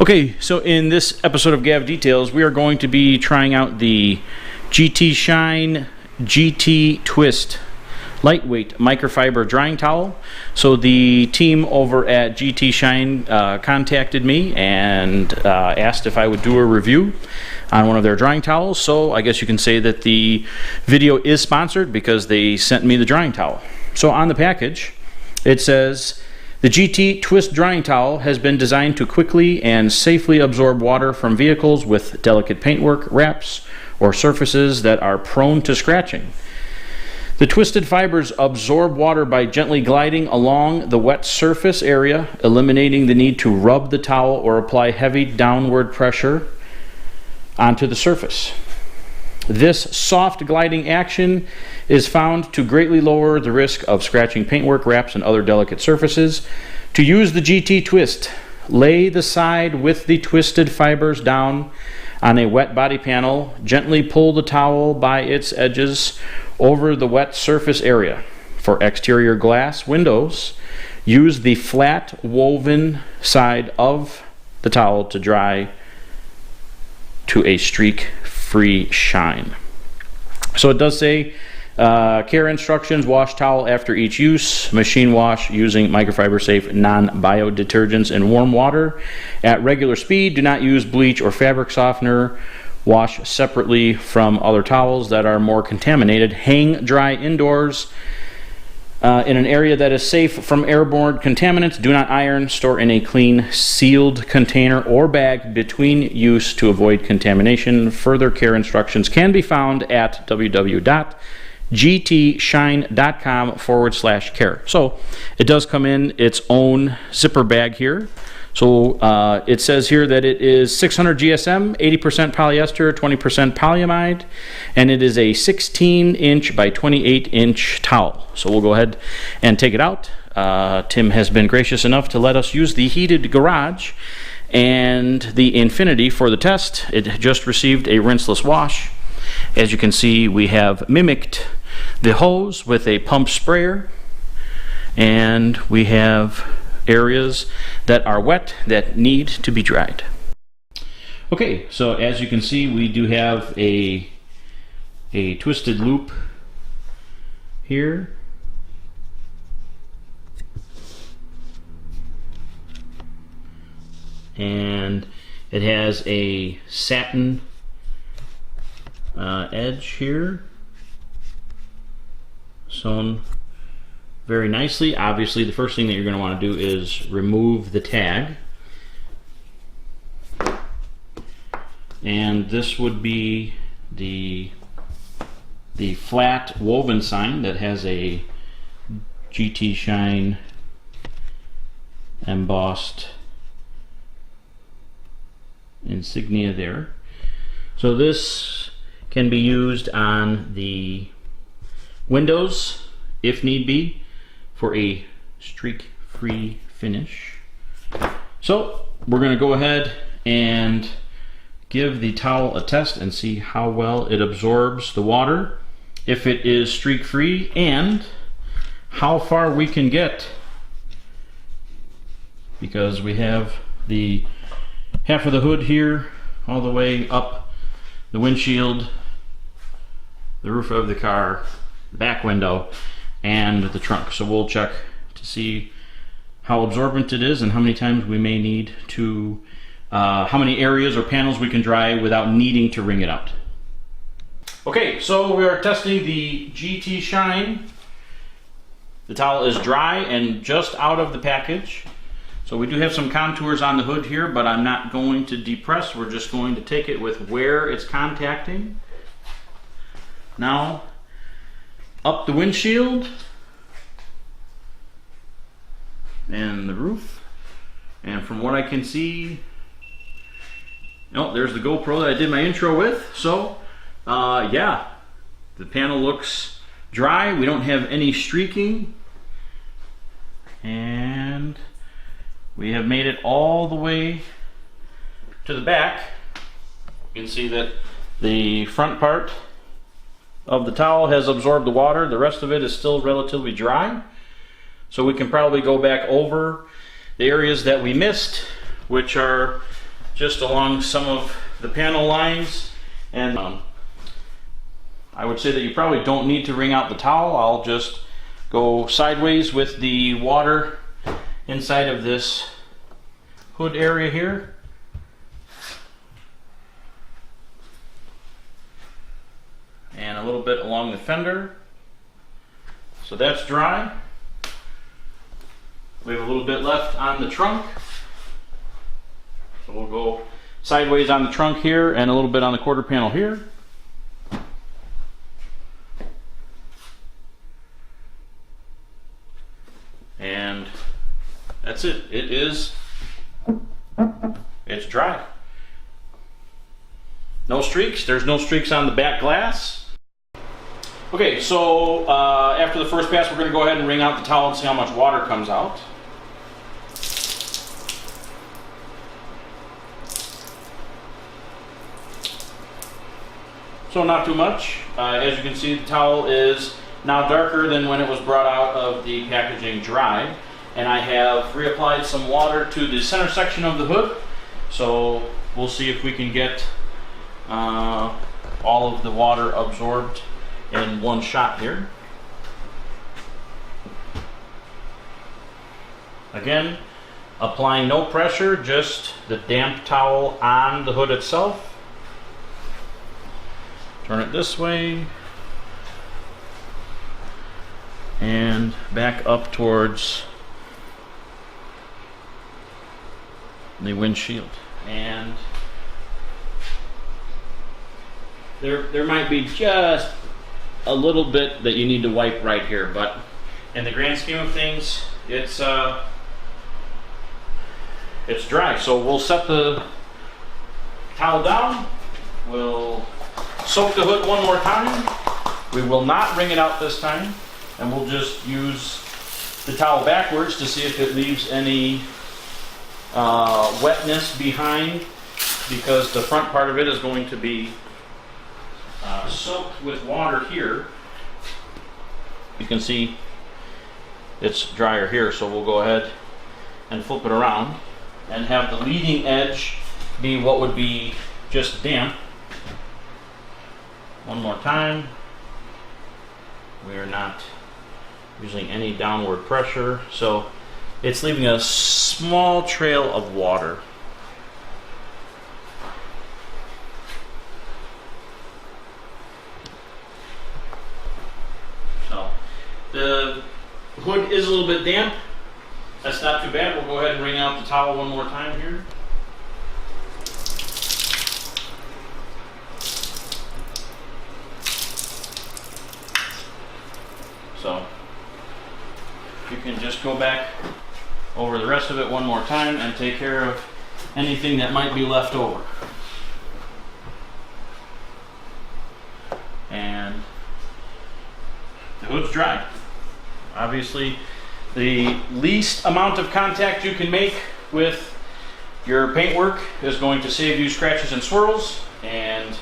Okay, so in this episode of Gav Details, we are going to be trying out the GT Shine GT Twist lightweight microfiber drying towel. So the team over at GT Shine contacted me and asked if I would do a review on one of their drying towels. So I guess you can say that the video is sponsored because they sent me the drying towel. So on the package, it says, the GT Twist drying towel has been designed to quickly and safely absorb water from vehicles with delicate paintwork, wraps, or surfaces that are prone to scratching. The twisted fibers absorb water by gently gliding along the wet surface area, eliminating the need to rub the towel or apply heavy downward pressure onto the surface. This soft gliding action is found to greatly lower the risk of scratching paintwork, wraps, and other delicate surfaces. To use the GT Twist, lay the side with the twisted fibers down on a wet body panel. Gently pull the towel by its edges over the wet surface area. For exterior glass windows, use the flat woven side of the towel to dry to a streak-free shine. So it does say care instructions: wash towel after each use, machine wash using microfiber safe non-bio detergents in warm water at regular speed. Do not use bleach or fabric softener. Wash separately from other towels that are more contaminated. Hang dry indoors in an area that is safe from airborne contaminants. Do not iron. Store in a clean, sealed container or bag between use to avoid contamination. Further care instructions can be found at www.gtshine.com/care. So it does come in its own zipper bag here. So it says here that it is 600 GSM, 80% polyester, 20% polyamide, and it is a 16-inch by 28-inch towel. So we'll go ahead and take it out. Tim has been gracious enough to let us use the heated garage and the Infinity for the test. It just received a rinseless wash. As you can see, we have mimicked the hose with a pump sprayer, and we have areas that are wet that need to be dried. Okay, so as you can see, we do have a twisted loop here. And it has a satin edge here, sewn very nicely. Obviously, the first thing that you're going to want to do is remove the tag. And this would be the flat woven sign that has a GT Shine embossed insignia there. So this can be used on the windows if need be for a streak-free finish. So we're going to go ahead and give the towel a test and see how well it absorbs the water, if it is streak-free, and how far we can get, because we have the half of the hood here all the way up the windshield, the roof of the car, the back window, and the trunk. So we'll check to see how absorbent it is and how many times we may need to, how many areas or panels we can dry without needing to wring it out. Okay, so we are testing the GT Shine. The towel is dry and just out of the package. So we do have some contours on the hood here, but I'm not going to depress. We're just going to take it with where it's contacting. Now, up the windshield and the roof, and from what I can see, oh, there's the GoPro that I did my intro with. So yeah, the panel looks dry. We don't have any streaking, and we have made it all the way to the back. You can see that the front part of the towel has absorbed the water. The rest of it is still relatively dry. So we can probably go back over the areas that we missed, which are just along some of the panel lines. And I would say that you probably don't need to wring out the towel. I'll just go sideways with the water inside of this hood area here. And a little bit along the fender. So that's dry. We have a little bit left on the trunk. So we'll go sideways on the trunk here and a little bit on the quarter panel here. And that's it. It's dry. No streaks. There's no streaks on the back glass. Okay, so after the first pass, we're going to go ahead and wring out the towel and see how much water comes out. So not too much. As you can see, the towel is now darker than when it was brought out of the packaging dry. And I have reapplied some water to the center section of the hood. So we'll see if we can get all of the water absorbed in one shot here. Again, applying no pressure, just the damp towel on the hood itself. Turn it this way and back up towards the windshield. And there might be just a little bit that you need to wipe right here, but in the grand scheme of things, it's dry. So we'll set the towel down. We'll soak the hood one more time. We will not wring it out this time, and we'll just use the towel backwards to see if it leaves any wetness behind, because the front part of it is going to be soaked with water here. You can see it's drier here, so we'll go ahead and flip it around and have the leading edge be what would be just damp. One more time. We are not using any downward pressure, so it's leaving a small trail of water. So the hood is a little bit damp. That's not too bad. We'll go ahead and wring out the towel one more time here. So you can just go back over the rest of it one more time and take care of anything that might be left over. And the hood's dry. Obviously, the least amount of contact you can make with your paintwork is going to save you scratches and swirls, and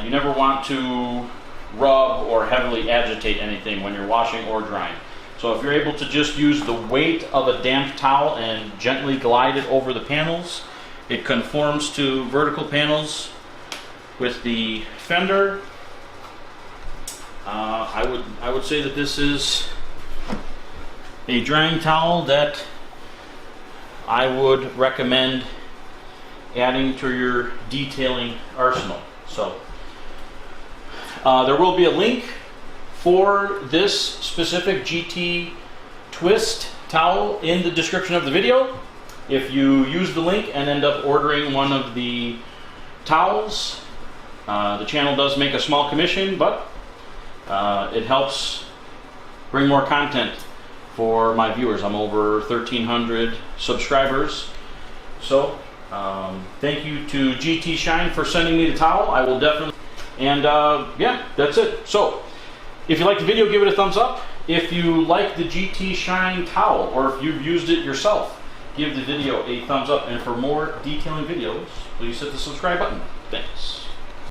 you never want to rub or heavily agitate anything when you're washing or drying. So if you're able to just use the weight of a damp towel and gently glide it over the panels, it conforms to vertical panels with the fender. I would say that this is a drying towel that I would recommend adding to your detailing arsenal. So there will be a link for this specific GT twist towel in the description of the video. If you use the link and end up ordering one of the towels, the channel does make a small commission, but it helps bring more content for my viewers. I'm over 1,300 subscribers. So thank you to GT Shine for sending me the towel. I will definitely, and yeah, that's it. So if you like the video, give it a thumbs up. If you like the GT Shine towel, or if you've used it yourself, give the video a thumbs up. And for more detailing videos, please hit the subscribe button. Thanks.